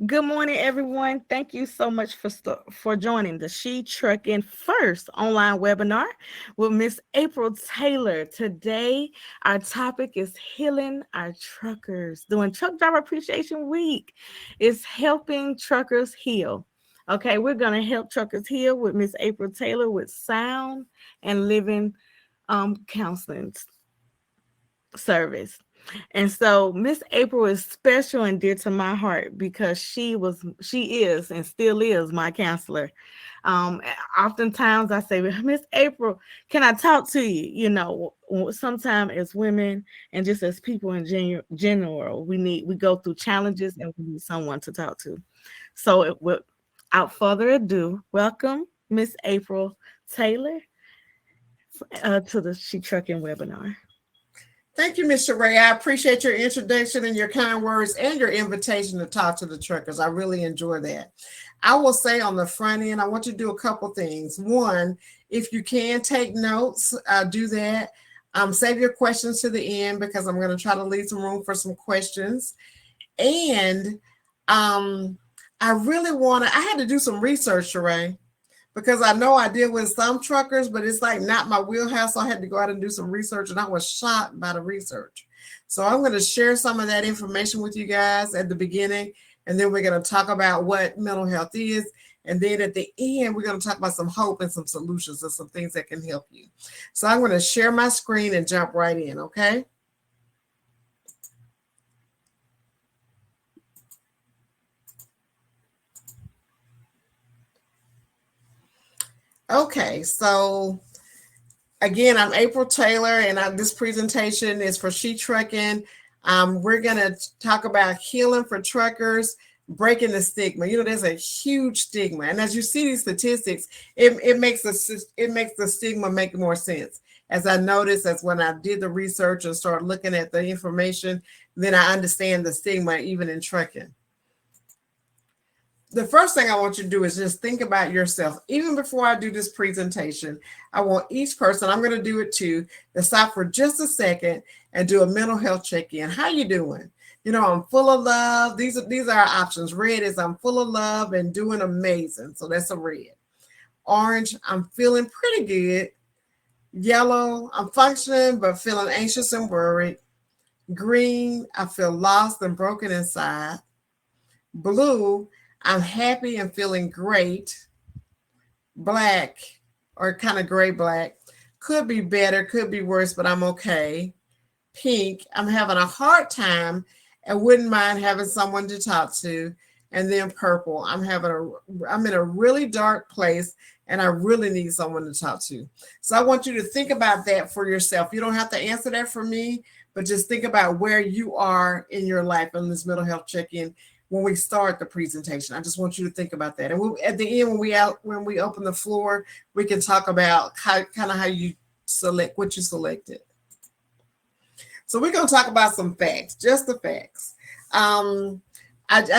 Good morning, everyone. Thank you so much for joining the She Trucking First online webinar with Miss April Taylor. Today, our topic is healing our truckers. Doing Truck Driver Appreciation Week is helping truckers heal. Okay, we're gonna help truckers heal with Miss April Taylor with sound and living counseling service. And so Miss April is special and dear to my heart because she is and still is my counselor. Um, Oftentimes I say, Miss April, can I talk to you? Sometimes as women and just as people in general, we go through challenges and we need someone to talk to. So without further ado, welcome Miss April Taylor to the She Trucking webinar. Thank you, Mr. Ray. I appreciate your introduction and your kind words and your invitation to talk to the truckers. I really enjoy that. I will say on the front end, I want you to do a couple things. One, if you can take notes, do that. Save your questions to the end because I'm going to try to leave some room for some questions. And I really I had to do some research, Sheree, because I know I deal with some truckers, but it's like not my wheelhouse. So I had to go out and do some research, and I was shocked by the research. So I'm going to share some of that information with you guys at the beginning, and then we're going to talk about what mental health is. And then at the end, we're going to talk about some hope and some solutions and some things that can help you. So I'm going to share my screen and jump right in, okay? Okay, so again, I'm April Taylor, and this presentation is for She Trucking. We're going to talk about healing for truckers, breaking the stigma. There's a huge stigma, and as you see these statistics, it makes the stigma make more sense. As I noticed, as when I did the research and started looking at the information, then I understand the stigma even in trucking. The first thing I want you to do is just think about yourself. Even before I do this presentation, I want each person, I'm going to do it too, to stop for just a second and do a mental health check-in. How you doing? I'm full of love. These are our options. Red is I'm full of love and doing amazing. So that's a red. Orange, I'm feeling pretty good. Yellow, I'm functioning but feeling anxious and worried. Green, I feel lost and broken inside. Blue, I'm happy and feeling great. Black, or kind of gray black, could be better, could be worse, but I'm okay. Pink, I'm having a hard time and wouldn't mind having someone to talk to. And then purple, I'm in a really dark place and I really need someone to talk to. So I want you to think about that for yourself. You don't have to answer that for me, but just think about where you are in your life on this mental health check-in. When we start the presentation, I just want you to think about that. And at the end, when we open the floor, we can talk about how you select what you selected. So we're going to talk about some facts, just the facts. I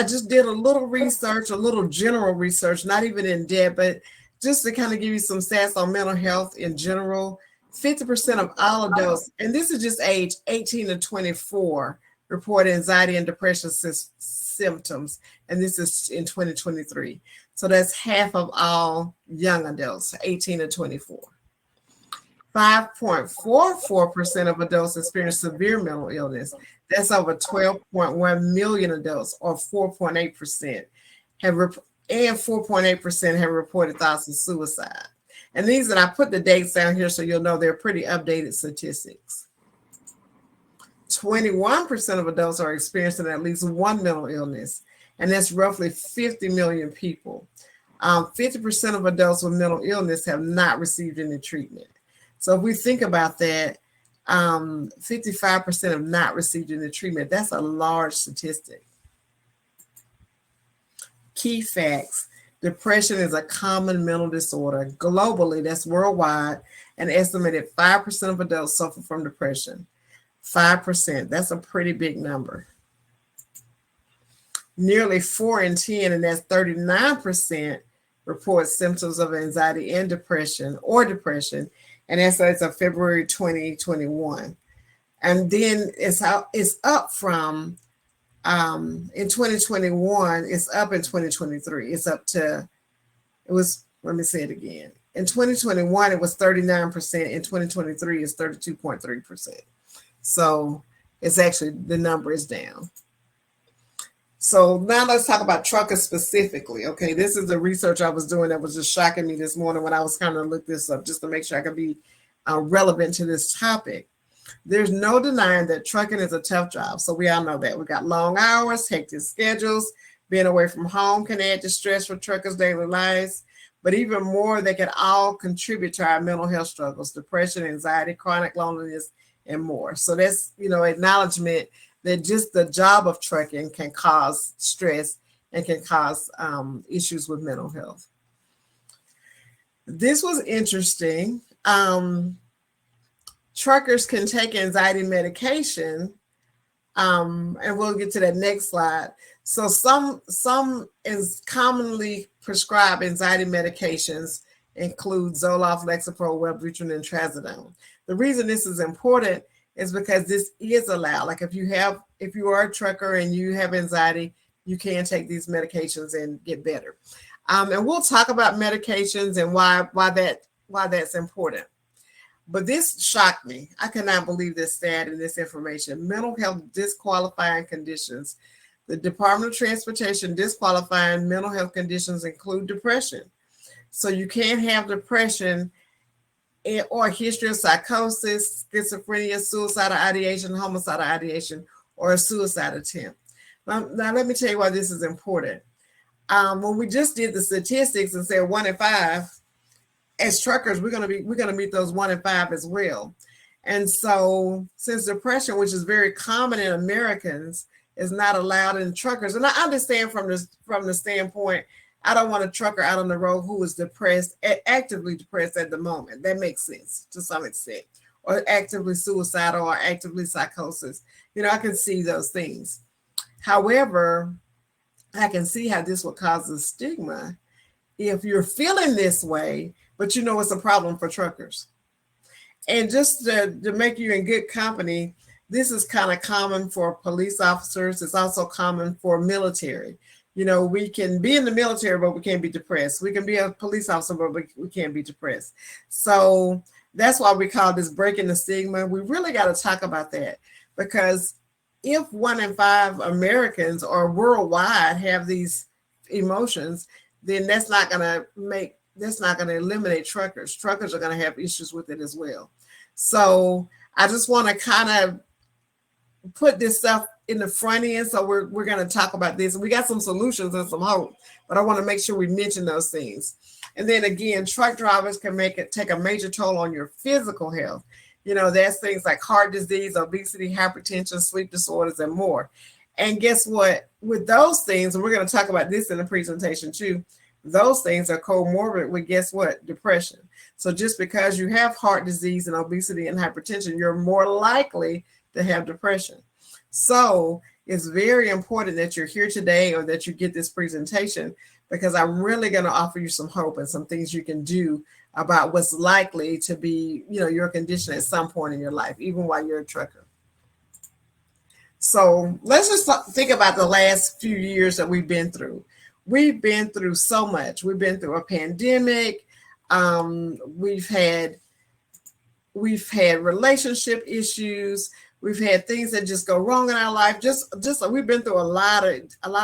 just did a little research, a little general research, not even in depth, but just to kind of give you some stats on mental health in general. 50% of all adults, and this is just age 18 to 24, report anxiety and depression symptoms, and this is in 2023. So that's half of all young adults, 18 to 24. 5.44% of adults experience severe mental illness. That's over 12.1 million adults, or 4.8% and 4.8% have reported thoughts of suicide. And I put the dates down here so you'll know they're pretty updated statistics. 21% of adults are experiencing at least one mental illness, and that's roughly 50 million people. 50% of adults with mental illness have not received any treatment. So if we think about that, 55% have not received any treatment. That's a large statistic. Key facts. Depression is a common mental disorder. Globally, that's worldwide, an estimated 5% of adults suffer from depression. 5%, that's a pretty big number. Nearly 4 in 10, and that's 39%, report symptoms of anxiety and depression, and that's as of February 2021. And then it's up from In 2021, it's up in 2023. It's up to, it was, let me say it again. In 2021, it was 39%. In 2023, it's 32.3%. So it's actually, the number is down. So now let's talk about truckers specifically. Okay, this is the research I was doing that was just shocking me this morning when I was kind of look this up just to make sure I could be relevant to this topic. There's no denying that trucking is a tough job. So we all know that. We got long hours, hectic schedules. Being away from home can add to stress for truckers' daily lives. But even more, they can all contribute to our mental health struggles, depression, anxiety, chronic loneliness, and more. So that's, acknowledgement that just the job of trucking can cause stress and can cause issues with mental health. This was interesting. Truckers can take anxiety medication, and we'll get to that next slide. So some is commonly prescribed anxiety medications include Zoloft, Lexapro, Wellbutrin, and Trazodone. The reason this is important is because this is allowed. Like if you are a trucker and you have anxiety, you can take these medications and get better. And we'll talk about medications and why that's important. But this shocked me. I cannot believe this stat and this information. Mental health disqualifying conditions. The Department of Transportation disqualifying mental health conditions include depression. So you can't have depression or a history of psychosis, schizophrenia, suicidal ideation, homicidal ideation, or a suicide attempt. Now let me tell you why this is important. When we just did the statistics and said 1 in 5, as truckers, we're gonna meet those 1 in 5 as well. And so since depression, which is very common in Americans, is not allowed in truckers, and I understand from the standpoint, I don't want a trucker out on the road who is depressed, actively depressed at the moment. That makes sense to some extent, or actively suicidal or actively psychosis. I can see those things. However, I can see how this would cause a stigma if you're feeling this way, but it's a problem for truckers. And just to make you in good company, this is kind of common for police officers. It's also common for military. We can be in the military, but we can't be depressed. We can be a police officer, but we can't be depressed. So that's why we call this breaking the stigma. We really got to talk about that, because if 1 in 5 Americans or worldwide have these emotions, then that's not going to eliminate truckers. Truckers are going to have issues with it as well. So I just want to kind of put this stuff in the front end. So we're going to talk about this. We got some solutions and some hope, but I want to make sure we mention those things. And then again, truck drivers can take a major toll on your physical health. That's things like heart disease, obesity, hypertension, sleep disorders, and more. And guess what? With those things, and we're going to talk about this in the presentation too, those things are comorbid with, guess what? Depression. So just because you have heart disease and obesity and hypertension, you're more likely to have depression. So it's very important that you're here today, or that you get this presentation, because I'm really going to offer you some hope and some things you can do about what's likely to be, your condition at some point in your life, even while you're a trucker. So let's just think about the last few years that we've been through. We've been through so much. We've been through a pandemic. We've had relationship issues. We've had things that just go wrong in our life. Just we've been through a lot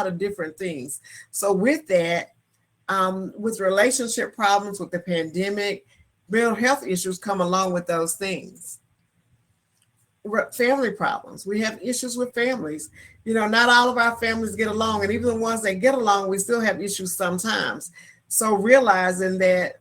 of different things. So with that, with relationship problems, with the pandemic, mental health issues come along with those things. Family problems. We have issues with families. Not all of our families get along, and even the ones that get along, we still have issues sometimes. So realizing that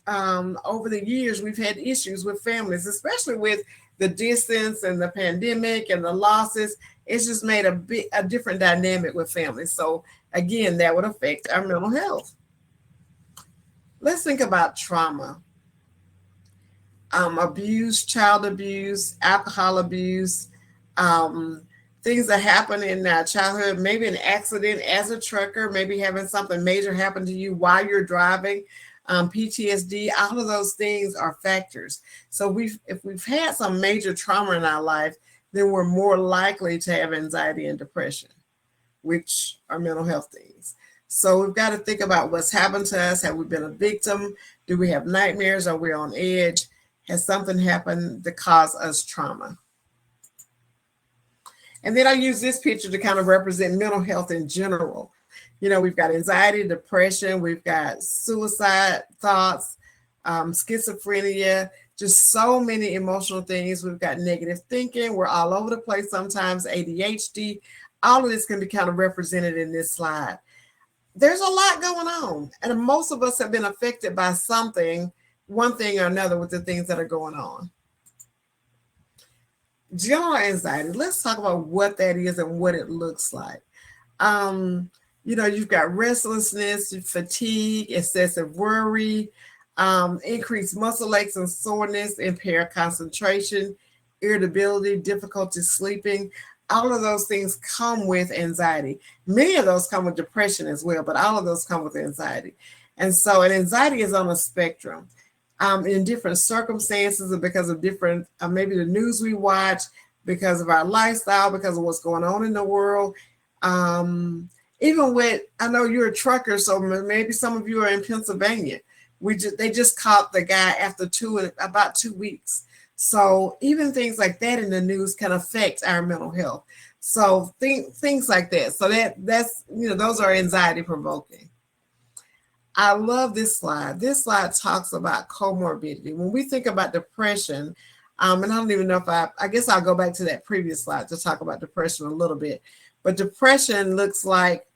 over the years, we've had issues with families, especially with the distance and the pandemic and the losses. It's just made a different dynamic with families. So again, that would affect our mental health. Let's think about trauma. Abuse, child abuse, alcohol abuse, things that happen in childhood, maybe an accident as a trucker, maybe having something major happen to you while you're driving, PTSD, all of those things are factors. So if we've had some major trauma in our life, then we're more likely to have anxiety and depression. which are mental health things. So we've got to think about what's happened to us. Have we been a victim? Do we have nightmares? Are we on edge? Has something happened that caused us trauma? And then I use this picture to kind of represent mental health in general. We've got anxiety, depression, we've got suicide thoughts, schizophrenia, just so many emotional things. We've got negative thinking. We're all over the place sometimes, ADHD. All of this can be kind of represented in this slide. There's a lot going on, and most of us have been affected by something, one thing or another, with the things that are going on. General anxiety. Let's talk about what that is and what it looks like. You've got restlessness, fatigue, excessive worry, increased muscle aches and soreness, impaired concentration, irritability, difficulty sleeping. All of those things come with anxiety. Many of those come with depression as well, but all of those come with anxiety. And anxiety is on a spectrum. In different circumstances, and because of different, maybe the news we watch, because of our lifestyle, because of what's going on in the world. Even with, I know you're a trucker, so maybe some of you are in Pennsylvania. They just caught the guy after about 2 weeks. So even things like that in the news can affect our mental health. So things like that. So that's those are anxiety provoking. I love this slide. This slide talks about comorbidity. When we think about depression, and I don't even know if I guess I'll go back to that previous slide to talk about depression a little bit. But depression looks like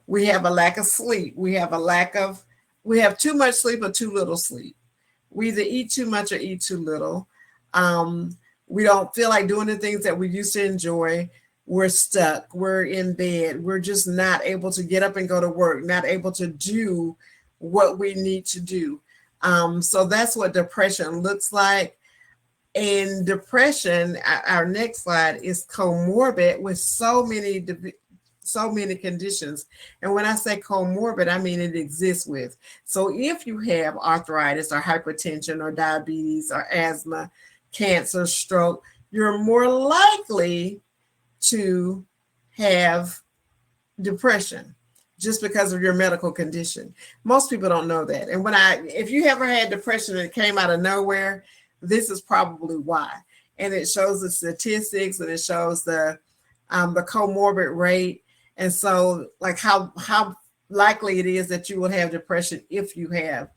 we have a lack of sleep. We have too much sleep or too little sleep. We either eat too much or eat too little. We don't feel like doing the things that we used to enjoy. We're stuck. We're in bed. We're just not able to get up and go to work, not able to do what we need to do. So that's what depression looks like. And depression, our next slide, is comorbid with so many conditions. And when I say comorbid, I mean it exists with. So if you have arthritis or hypertension or diabetes or asthma, cancer, stroke, you're more likely to have depression just because of your medical condition. Most people don't know that. And if you ever had depression and it came out of nowhere, this is probably why. And it shows the statistics and it shows the comorbid rate. And so like how likely it is that you will have depression if you have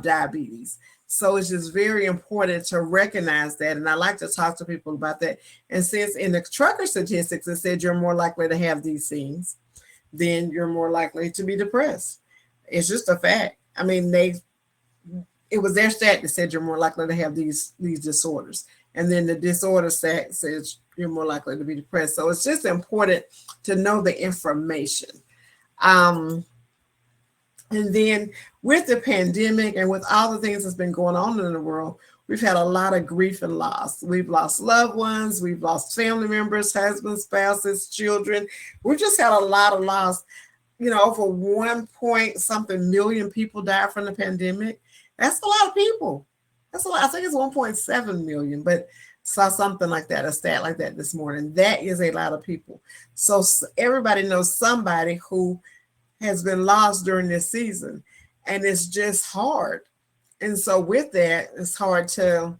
diabetes. So it's just very important to recognize that. And I like to talk to people about that. And since in the trucker statistics, it said you're more likely to have these things, then you're more likely to be depressed. It's just a fact. I mean, it was their stat that said you're more likely to have these disorders. And then the disorder stat says you're more likely to be depressed. So it's just important to know the information. And then with the pandemic and with all the things that's been going on in the world, we've had a lot of grief and loss. We've lost loved ones. We've lost family members, husbands, spouses, children. We've just had a lot of loss. Over 1 million people died from the pandemic. That's a lot of people. That's a lot. I think it's 1.7 million, but saw something like that, a stat like that this morning. That is a lot of people. So everybody knows somebody who has been lost during this season, and it's just hard. And so with that, it's hard to,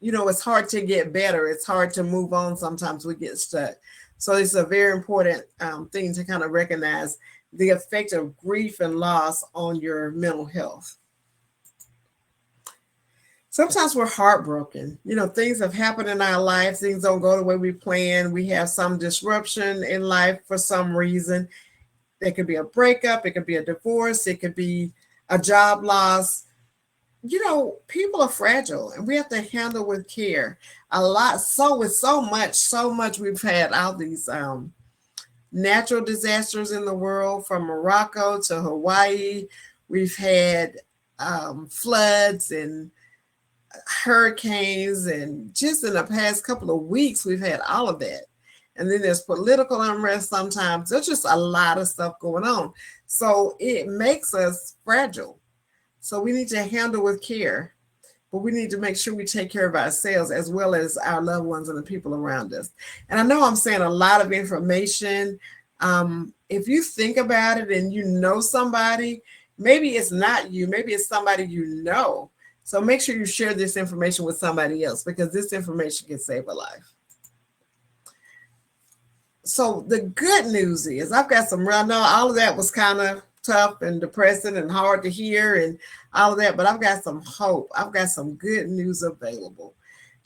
it's hard to get better. It's hard to move on. Sometimes we get stuck. So it's a very important thing to kind of recognize the effect of grief and loss on your mental health. Sometimes we're heartbroken. Things have happened in our life. Things don't go the way we planned. We have some disruption in life for some reason. It could be a breakup. It could be a divorce. It could be a job loss. People are fragile and we have to handle with care a lot. So with so much we've had all these natural disasters in the world, from Morocco to Hawaii. We've had floods and hurricanes, and just in the past couple of weeks, we've had all of that. And then there's political unrest sometimes. There's just a lot of stuff going on. So it makes us fragile. So we need to handle with care. but we need to make sure we take care of ourselves as well as our loved ones and the people around us. And I know I'm saying a lot of information. If you think about it and you know somebody, maybe it's not you, maybe it's somebody you know. So make sure you share this information with somebody else, because this information can save a life. So the good news is I've got some, I know all of that was kind of tough and depressing and hard to hear and all of that, but I've got some hope. I've got some good news available.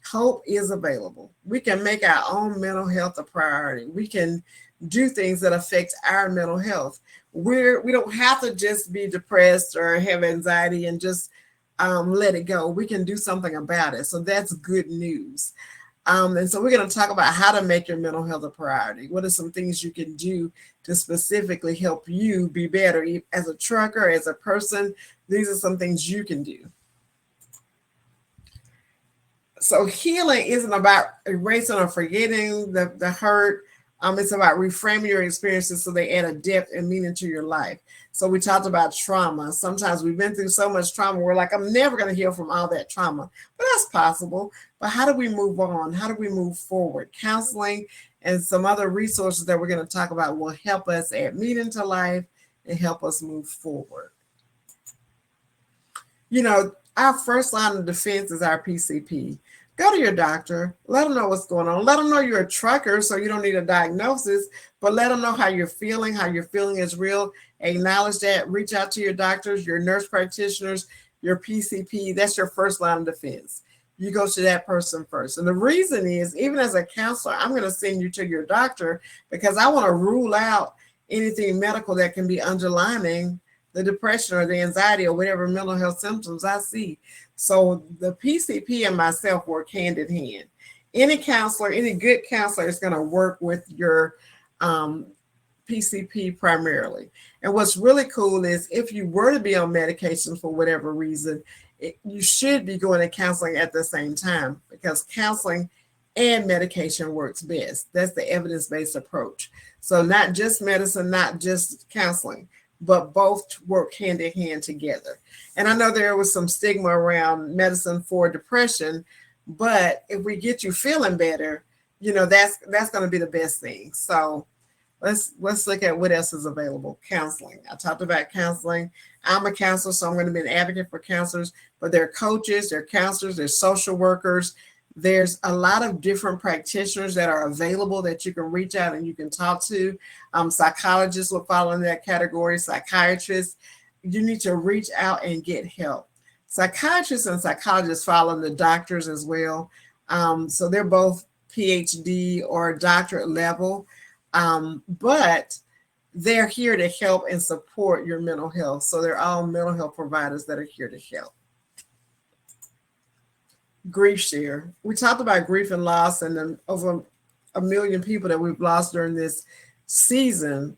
Hope is available. We can make our own mental health a priority. We can do things that affect our mental health. We don't have to just be depressed or have anxiety and just let it go. We can do something about it. So that's good news. And so we're going to talk about how to make your mental health a priority. What are some things you can do to specifically help you be better as a trucker, as a person? These are some things you can do. So healing isn't about erasing or forgetting the hurt. It's about reframing your experiences so they add a depth and meaning to your life. So we talked about trauma. Sometimes we've been through so much trauma, we're like, I'm never going to heal from all that trauma. But that's possible. But how do we move on? How do we move forward? Counseling and some other resources that we're going to talk about will help us add meaning to life and help us move forward. You know, our first line of defense is our PCP. Go to your doctor, let them know what's going on. Let them know you're a trucker, so you don't need a diagnosis, but let them know how you're feeling is real. Acknowledge that, reach out to your doctors, your nurse practitioners, your PCP. That's your first line of defense. You go to that person first. And the reason is, even as a counselor, I'm going to send you to your doctor because I want to rule out anything medical that can be underlining the depression or the anxiety or whatever mental health symptoms I see. So the PCP and myself work hand in hand. Any counselor, any good counselor is going to work with your PCP primarily. And what's really cool is if you were to be on medication for whatever reason, you should be going to counseling at the same time, because counseling and medication works best. That's the evidence-based approach. So not just medicine, not just counseling, but both work hand in hand together. And I know there was some stigma around medicine for depression, but if we get you feeling better, you know, that's going to be the best thing. So let's look at what else is available. Counseling. I talked about counseling. I'm a counselor, so I'm going to be an advocate for counselors, but there are coaches, there are counselors, there's social workers. There's a lot of different practitioners that are available that you can reach out and you can talk to. Psychologists will fall in that category, psychiatrists. You need to reach out and get help. Psychiatrists and psychologists fall in the doctors as well. So they're both PhD or doctorate level, but they're here to help and support your mental health. So they're all mental health providers that are here to help. Grief share. We talked about grief and loss, and then over 1 million people that we've lost during this season.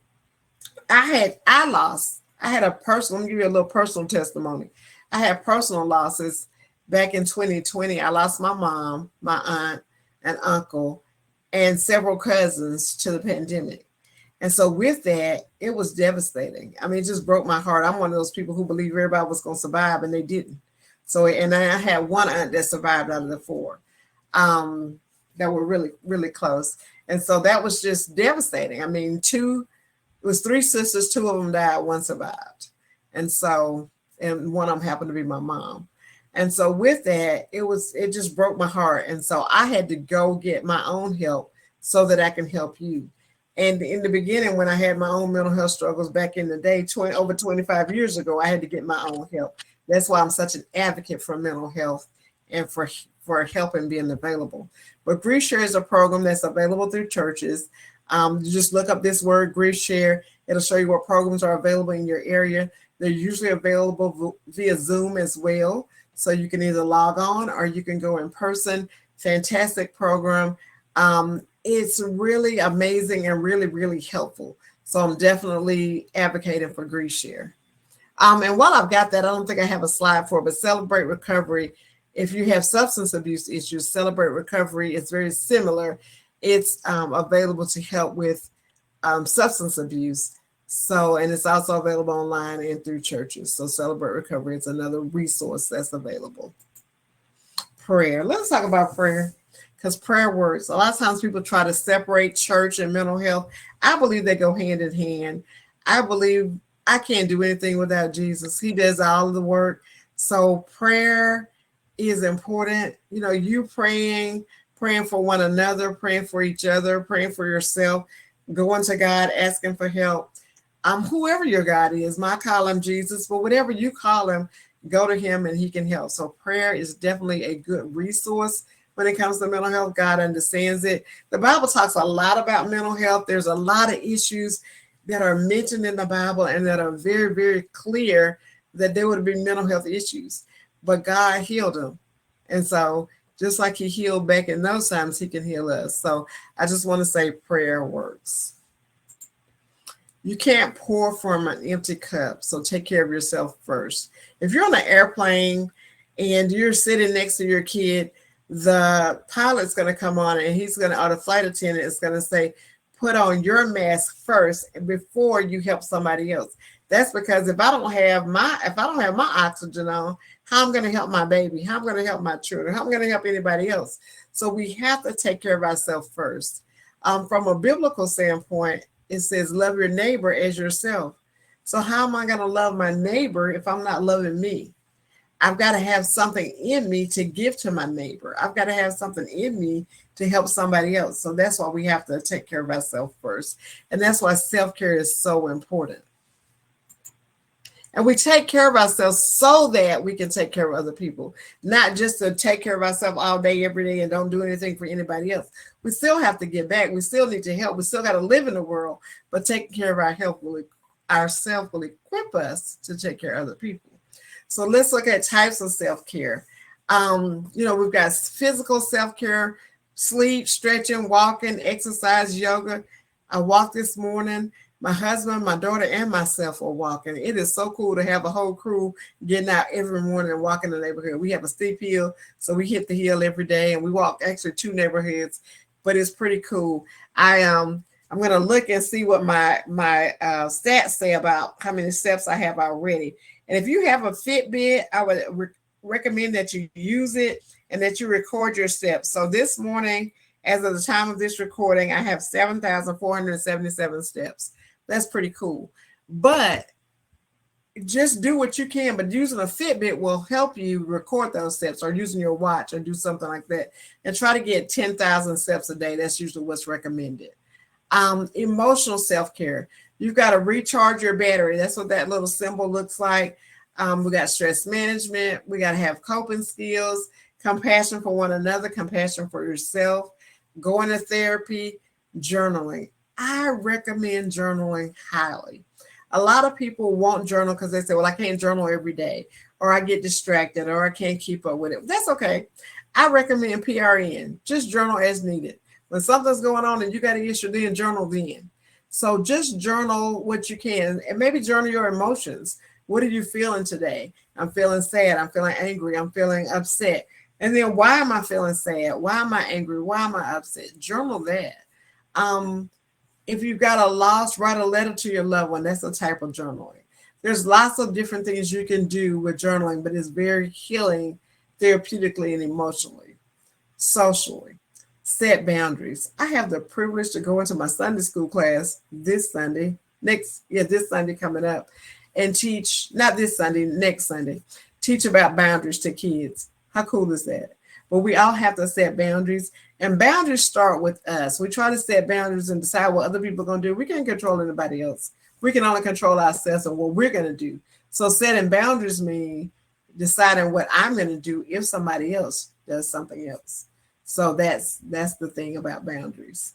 I had a personal, let me give you a little personal testimony. I had personal losses back in 2020. I lost my mom, my aunt, and uncle, and several cousins to the pandemic. And so with that, it was devastating. I mean, it just broke my heart. I'm one of those people who believe everybody was going to survive, and they didn't. So, and I had one aunt that survived out of the 4 that were really, really close. And so that was just devastating. I mean, it was 3 sisters, 2 of them died, 1 survived. And so, and one of them happened to be my mom. And so with that, it just broke my heart. And so I had to go get my own help so that I can help you. And in the beginning, when I had my own mental health struggles back in the day, over 25 years ago, I had to get my own help. That's why I'm such an advocate for mental health and for help and being available. But Grief Share is a program that's available through churches. You just look up this word, Grief Share. It'll show you what programs are available in your area. They're usually available via Zoom as well. So you can either log on or you can go in person. Fantastic program. It's really amazing and really, really helpful. So I'm definitely advocating for Grief Share. And while I've got that, I don't think I have a slide for it, but Celebrate Recovery. If you have substance abuse issues, Celebrate Recovery is very similar. It's available to help with substance abuse. So, and it's also available online and through churches. So Celebrate Recovery is another resource that's available. prayer. Let's talk about prayer because prayer works. A lot of times people try to separate church and mental health. I believe they go hand in hand. I believe I can't do anything without Jesus. He does all of the work. So prayer is important. You know, you praying for one another, praying for each other, praying for yourself, going to God, asking for help. Whoever your God is, I call him Jesus, but whatever you call him, go to him and he can help. So prayer is definitely a good resource when it comes to mental health. God understands it. The Bible talks a lot about mental health. There's a lot of issues that are mentioned in the Bible and that are very, very clear that there would be mental health issues, but God healed them. And so just like he healed back in those times, he can heal us. So I just want to say prayer works. You can't pour from an empty cup, so take care of yourself first. If you're on an airplane and you're sitting next to your kid, the pilot's going to come on and or the flight attendant is going to say, put on your mask first before you help somebody else. That's because if I don't have my oxygen on, how I'm going to help my baby, how I'm going to help my children, how I'm going to help anybody else. So we have to take care of ourselves first. From a biblical standpoint, it says, love your neighbor as yourself. So how am I going to love my neighbor if I'm not loving me? I've got to have something in me to give to my neighbor. I've got to have something in me to help somebody else. So that's why we have to take care of ourselves first. And that's why self-care is so important. And we take care of ourselves so that we can take care of other people, not just to take care of ourselves all day, every day, and don't do anything for anybody else. We still have to give back. We still need to help. We still got to live in the world, but taking care of ourselves will equip us to take care of other people. So let's look at types of self-care. We've got physical self-care, sleep, stretching, walking, exercise, yoga. I walked this morning. My husband, my daughter, and myself are walking. It is so cool to have a whole crew getting out every morning and walking the neighborhood. We have a steep hill, so we hit the hill every day, and we walk actually 2 neighborhoods, but it's pretty cool. I'm going to look and see what my stats say about how many steps I have already. And if you have a Fitbit, I would recommend that you use it and that you record your steps. So this morning, as of the time of this recording, I have 7,477 steps. That's pretty cool. But just do what you can. But using a Fitbit will help you record those steps, or using your watch, or do something like that. And try to get 10,000 steps a day. That's usually what's recommended. Emotional self-care. You've got to recharge your battery. That's what that little symbol looks like. We got stress management. We got to have coping skills, compassion for one another, compassion for yourself, going to therapy, journaling. I recommend journaling highly. A lot of people won't journal because they say, well, I can't journal every day, or I get distracted, or I can't keep up with it. That's okay. I recommend PRN. Just journal as needed. When something's going on and you got an issue, then journal then. So just journal what you can, and maybe journal your emotions. What are you feeling today? I'm feeling sad. I'm feeling angry. I'm feeling upset. And then why am I feeling sad? Why am I angry? Why am I upset? Journal that. If you've got a loss, write a letter to your loved one. That's a type of journaling. There's lots of different things you can do with journaling, but it's very healing therapeutically and emotionally. Socially, set boundaries. I have the privilege to go into my Sunday school class this Sunday, this Sunday coming up, and teach, not this Sunday, next Sunday, teach about boundaries to kids. How cool is that? But we all have to set boundaries, and boundaries start with us. We try to set boundaries and decide what other people are going to do. We can't control anybody else. We can only control ourselves and what we're going to do. So setting boundaries mean deciding what I'm going to do if somebody else does something else. So that's the thing about boundaries.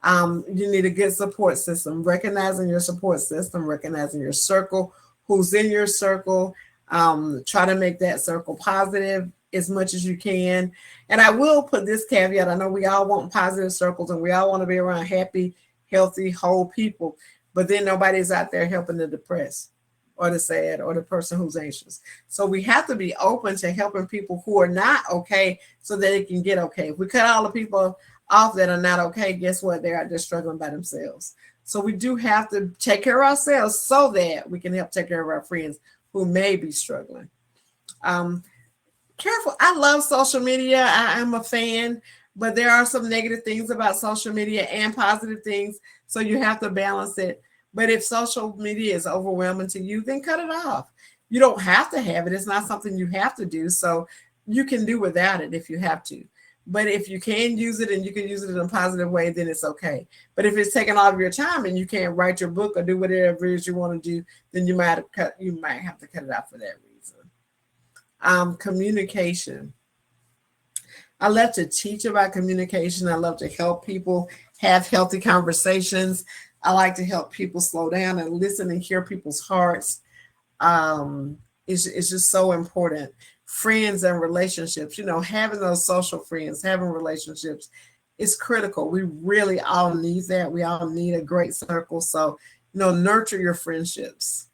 You need a good support system, recognizing your support system, recognizing your circle, who's in your circle. Try to make that circle positive as much as you can. And I will put this caveat. I know we all want positive circles and we all want to be around happy, healthy, whole people, but then nobody's out there helping the depressed or the sad or the person who's anxious. So we have to be open to helping people who are not okay so that they can get okay. If we cut all the people off that are not okay, guess what? They're out there struggling by themselves. So we do have to take care of ourselves so that we can help take care of our friends who may be struggling. careful. I love social media. I am a fan, but there are some negative things about social media and positive things. So you have to balance it. But if social media is overwhelming to you, then cut it off. You don't have to have it. It's not something you have to do. So you can do without it if you have to. But if you can use it and you can use it in a positive way, then it's okay. But if it's taking all of your time and you can't write your book or do whatever it is you want to do, then you might have to cut it out for that reason. Communication. I love to teach about communication. I love to help people have healthy conversations. I like to help people slow down and listen and hear people's hearts. It's just so important. Friends and relationships, having those social friends, having relationships is critical. We really all need that. We all need a great circle. So, nurture your friendships.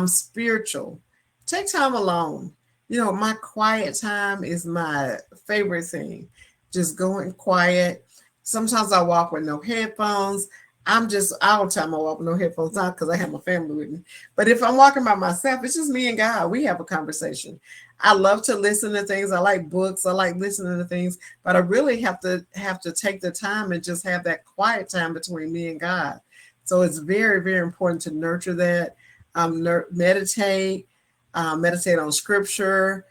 Spiritual. Take time alone. My quiet time is my favorite thing. Just going quiet. Sometimes I walk with no headphones. I'm just all the time I walk with no headphones on because I have my family with me. But if I'm walking by myself, it's just me and God. We have a conversation. I love to listen to things. I like books. I like listening to things. But I really have to take the time and just have that quiet time between me and God. So it's very, very important to nurture that. Meditate. Meditate on scripture.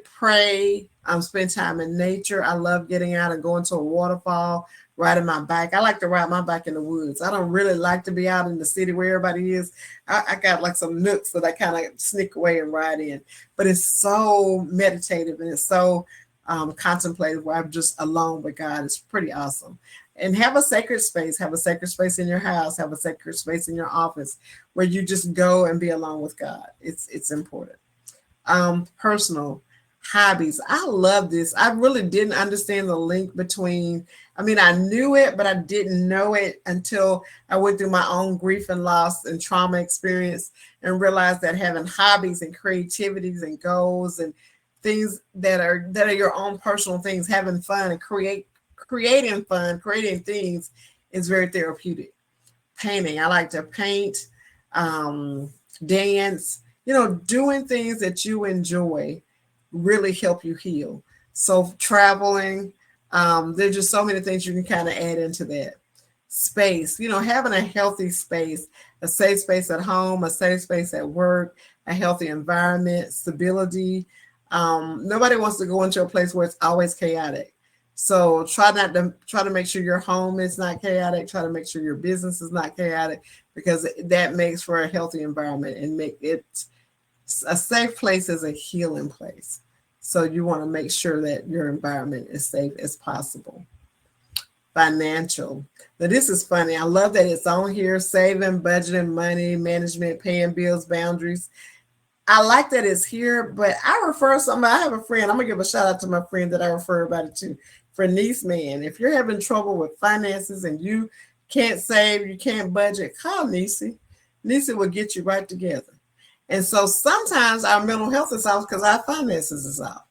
Pray. Spend time in nature. I love getting out and going to a waterfall. Riding my bike. I like to ride my bike in the woods. I don't really like to be out in the city where everybody is. I got like some nooks that I kind of sneak away and ride in. But it's so meditative and it's so contemplative where I'm just alone with God. It's pretty awesome. And have a sacred space. Have a sacred space in your house. Have a sacred space in your office where you just go and be alone with God. It's important. Personal hobbies. I love this. I really didn't understand the link between, I knew it, but I didn't know it until I went through my own grief and loss and trauma experience and realized that having hobbies and creativities and goals and things that are your own personal things, having fun and creating things is very therapeutic. Painting. I like to paint, dance, doing things that you enjoy really help you heal. So traveling, there's just so many things you can kind of add into that. Space, having a healthy space, a safe space at home, a safe space at work, a healthy environment, stability. Nobody wants to go into a place where it's always chaotic. So try to make sure your home is not chaotic. Try to make sure your business is not chaotic because that makes for a healthy environment and make it a safe place is a healing place. So you want to make sure that your environment is safe as possible. Financial. Now this is funny. I love that it's on here, saving, budgeting, money, management, paying bills, boundaries. I like that it's here, but I refer somebody. I have a friend. I'm going to give a shout out to my friend that I refer about it to. For Niece Man. If you're having trouble with finances and you can't save, you can't budget, call Niecy. Niecy will get you right together. And so sometimes our mental health is off because our finances is off.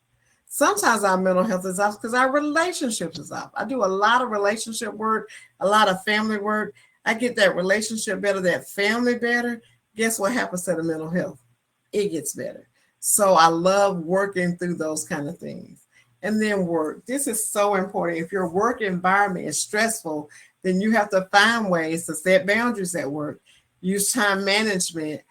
Sometimes our mental health is off because our relationships is off. I do a lot of relationship work, a lot of family work. I get that relationship better, that family better. Guess what happens to the mental health? It gets better. So I love working through those kind of things. And then work. This is so important. If your work environment is stressful, then you have to find ways to set boundaries at work. Use time management.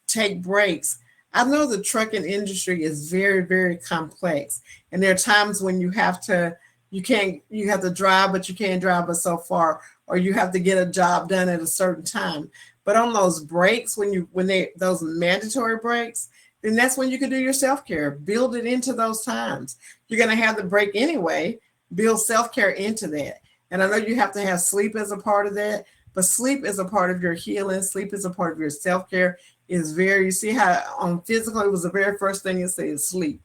Take breaks. I know the trucking industry is very, very complex. And there are times when you have to drive, but you can't drive but so far, or you have to get a job done at a certain time. But on those breaks, those mandatory breaks, then that's when you can do your self-care. Build it into those times. You're going to have the break anyway. Build self-care into that. And I know you have to have sleep as a part of that, but sleep is a part of your healing. Sleep is a part of your self-care. You see how on physical, it was the very first thing it says sleep.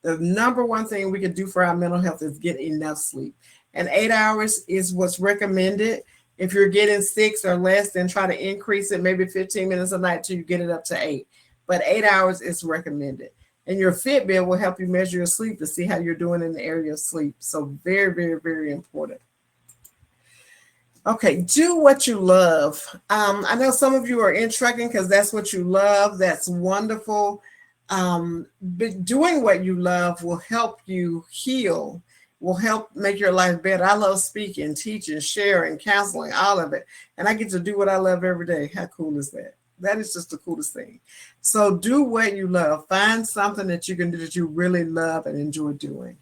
The number one thing we can do for our mental health is get enough sleep. And 8 hours is what's recommended. If you're getting 6 or less, then try to increase it maybe 15 minutes a night till you get it up to 8. But 8 hours is recommended. And your Fitbit will help you measure your sleep to see how you're doing in the area of sleep. So very, very, very important. Okay, do what you love. I know some of you are in trucking because that's what you love. That's wonderful. But doing what you love will help you heal, will help make your life better. I love speaking, teaching, sharing, counseling, all of it. And I get to do what I love every day. How cool is that? That is just the coolest thing. So do what you love. Find something that you can do that you really love and enjoy doing.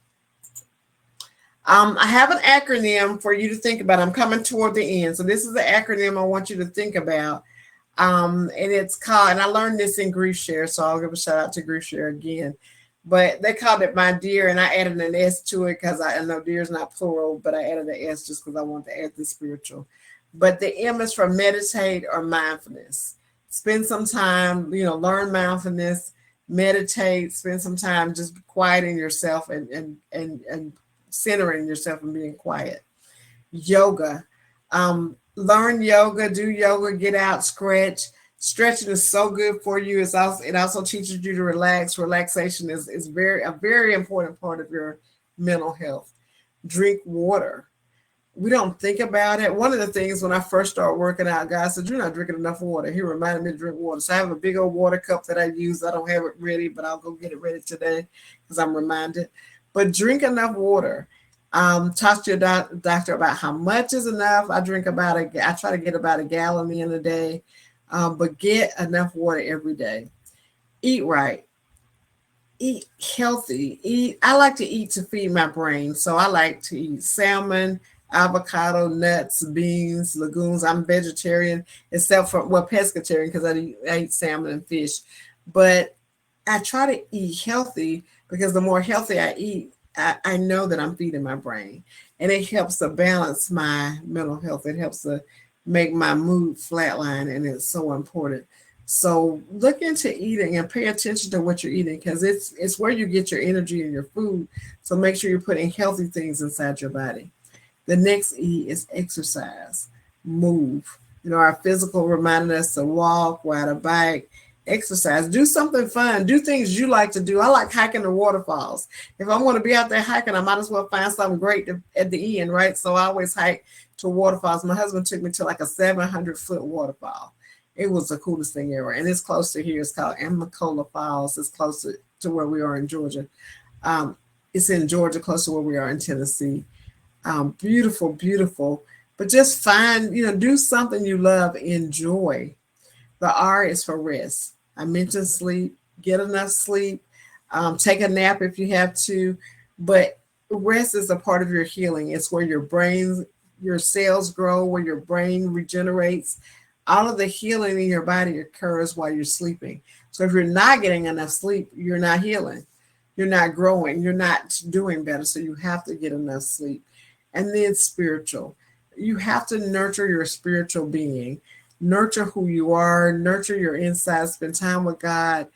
I have an acronym for you to think about. I'm coming toward the end. So this is the acronym I want you to think about. And it's called, and I learned this in Grief Share, so I'll give a shout out to Grief Share again. But they called it My Dear, and I added an S to it because I know dear is not plural, but I added an S just because I want to add the spiritual. But the M is for meditate or mindfulness. Spend some time, learn mindfulness, meditate, spend some time just quieting yourself and centering yourself and being quiet. Yoga. Learn yoga, do yoga, get out, stretch. Stretching is so good for you. It also teaches you to relax. Relaxation is a very important part of your mental health. Drink water. We don't think about it. One of the things when I first started working out, God said, "You're not drinking enough water." He reminded me to drink water. So I have a big old water cup that I use. I don't have it ready, but I'll go get it ready today because I'm reminded. But drink enough water. Talk to your doctor about how much is enough. I try to get about a gallon in a day, but get enough water every day. Eat right. Eat healthy. I like to eat to feed my brain. So I like to eat salmon, avocado, nuts, beans, legumes. I'm vegetarian, except for, pescatarian because I eat salmon and fish. But I try to eat healthy because the more healthy I eat, I know that I'm feeding my brain, and it helps to balance my mental health. It helps to make my mood flatline, and it's so important. So look into eating and pay attention to what you're eating because it's where you get your energy and your food. So make sure you're putting healthy things inside your body. The next E is exercise, move. Our physical reminding us to walk, ride a bike, exercise, do something fun, do things you like to do. I like hiking the waterfalls. If I'm going to be out there hiking, I might as well find something great at the end, right? So I always hike to waterfalls. My husband took me to like a 700-foot waterfall. It was the coolest thing ever. And it's close to here. It's called Amnicola Falls. It's close to where we are in Georgia. It's in Georgia, close to where we are in Tennessee. Beautiful, beautiful. But just do something you love, enjoy. The R is for rest. I mentioned sleep, get enough sleep, take a nap if you have to, but rest is a part of your healing. It's where your cells grow, where your brain regenerates. All of the healing in your body occurs while you're sleeping. So if you're not getting enough sleep, you're not healing. You're not growing. You're not doing better. So you have to get enough sleep. And then spiritual. You have to nurture your spiritual being. Nurture who you are, nurture your insides, spend time with God,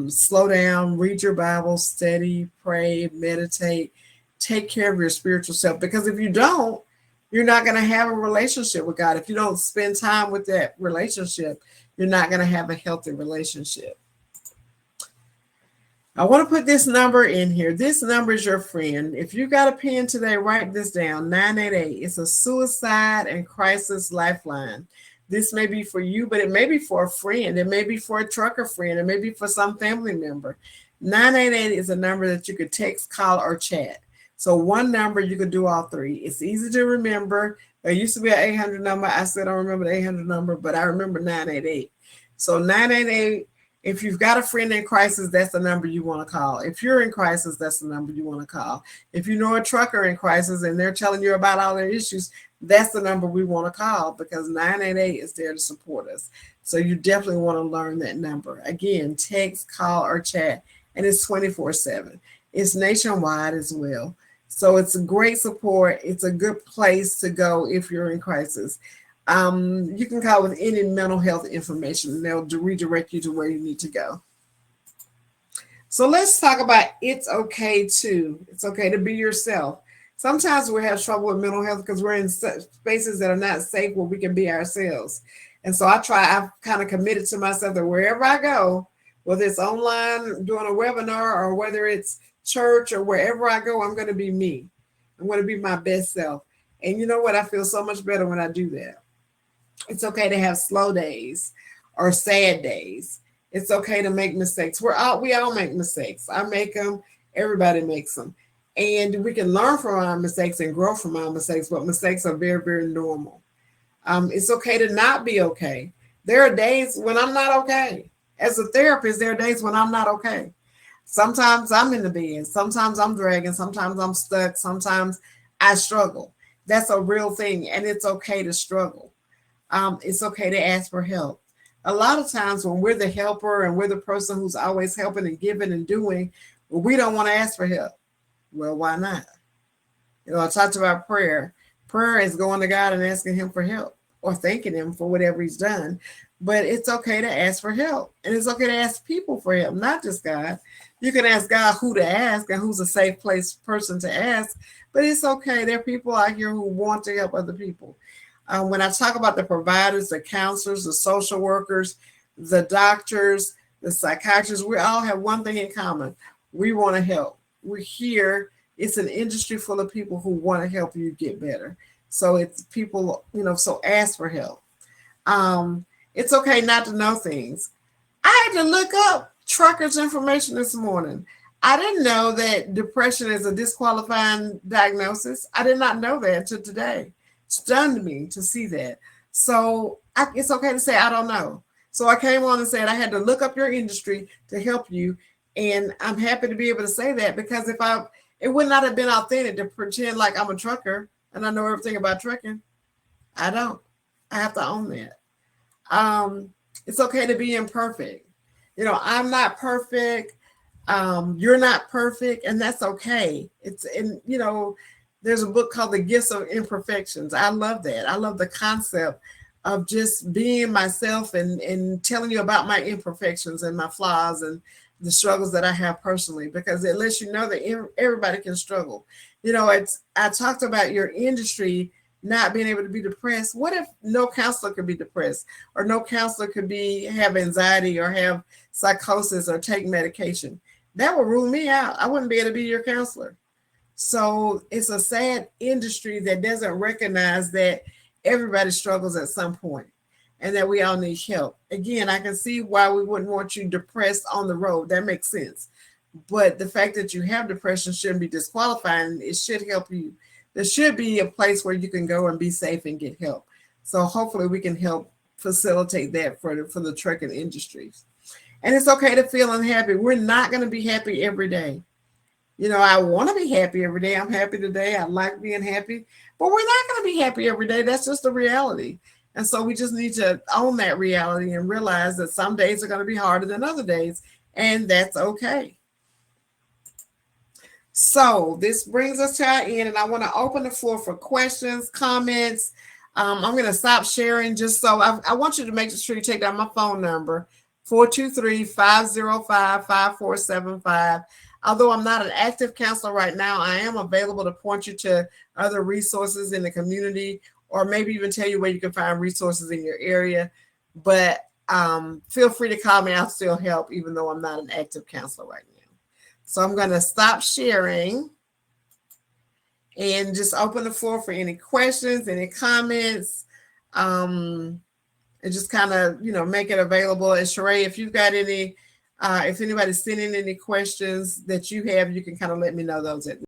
slow down, read your Bible, study, pray, meditate, take care of your spiritual self. Because if you don't, you're not going to have a relationship with God. If you don't spend time with that relationship, you're not going to have a healthy relationship. I want to put this number in here. This number is your friend. If you got a pen today, write this down, 988. It's a suicide and crisis lifeline. This may be for you, but it may be for a friend. It may be for a trucker friend. It may be for some family member. 988 is a number that you could text, call, or chat. So one number, you could do all three. It's easy to remember. There used to be an 800 number. I still don't remember the 800 number, but I remember 988. So 988, if you've got a friend in crisis, that's the number you want to call. If you're in crisis, that's the number you want to call. If you know a trucker in crisis and they're telling you about all their issues, that's the number we want to call because 988 is there to support us. So you definitely want to learn that number. Again, text, call, or chat, and it's 24/7. It's nationwide as well. So it's a great support. It's a good place to go if you're in crisis. You can call with any mental health information and they'll redirect you to where you need to go. So let's talk about it's okay to be yourself. Sometimes we have trouble with mental health because we're in spaces that are not safe where we can be ourselves. And so I've kind of committed to myself that wherever I go, whether it's online doing a webinar or whether it's church or wherever I go, I'm going to be me. I'm going to be my best self. And you know what? I feel so much better when I do that. It's okay to have slow days or sad days. It's okay to make mistakes. We all make mistakes. I make them. Everybody makes them. And we can learn from our mistakes and grow from our mistakes, but mistakes are very, very normal. It's okay to not be okay. There are days when I'm not okay. As a therapist, there are days when I'm not okay. Sometimes I'm in the bed. Sometimes I'm dragging. Sometimes I'm stuck. Sometimes I struggle. That's a real thing. And it's okay to struggle. It's okay to ask for help. A lot of times when we're the helper and we're the person who's always helping and giving and doing, well, we don't want to ask for help. Well, why not? I talked about prayer. Prayer is going to God and asking him for help or thanking him for whatever he's done. But it's okay to ask for help. And it's okay to ask people for help, not just God. You can ask God who to ask and who's a safe person to ask. But it's okay. There are people out here who want to help other people. When I talk about the providers, the counselors, the social workers, the doctors, the psychiatrists, we all have one thing in common. We want to help. We're here. It's an industry full of people who want to help you get better. So it's people, so ask for help. It's okay not to know things. I had to look up truckers' information this morning. I didn't know that depression is a disqualifying diagnosis. I did not know that until today. Stunned me to see that. So it's okay to say, I don't know. So I came on and said, I had to look up your industry to help you. And I'm happy to be able to say that, because it would not have been authentic to pretend like I'm a trucker and I know everything about trucking. I don't. I have to own that. It's okay to be imperfect. I'm not perfect. You're not perfect, and that's okay. There's a book called The Gifts of Imperfections. I love that. I love the concept of just being myself and telling you about my imperfections and my flaws and the struggles that I have personally, because it lets you know that everybody can struggle. I talked about your industry not being able to be depressed. What if no counselor could be depressed, or no counselor could have anxiety or have psychosis or take medication? That would rule me out. I wouldn't be able to be your counselor. So it's a sad industry that doesn't recognize that everybody struggles at some point and that we all need help. Again, I can see why we wouldn't want you depressed on the road. That makes sense. But the fact that you have depression shouldn't be disqualifying. It should help you. There should be a place where you can go and be safe and get help. So hopefully we can help facilitate that for the trucking industries. And it's okay to feel unhappy. We're not going to be happy every day. I want to be happy every day. I'm happy today. I like being happy. But we're not going to be happy every day. That's just the reality. And so we just need to own that reality and realize that some days are going to be harder than other days. And that's okay. So this brings us to our end, and I want to open the floor for questions, comments. I'm going to stop sharing just so I want you to make sure you take down my phone number, 423-505-5475. Although I'm not an active counselor right now, I am available to point you to other resources in the community, or maybe even tell you where you can find resources in your area. But feel free to call me. I'll still help, even though I'm not an active counselor right now. So I'm going to stop sharing and just open the floor for any questions, any comments, and just kind of, make it available. And Sheree, if you've got any, if anybody's sending any questions that you have, you can kind of let me know those at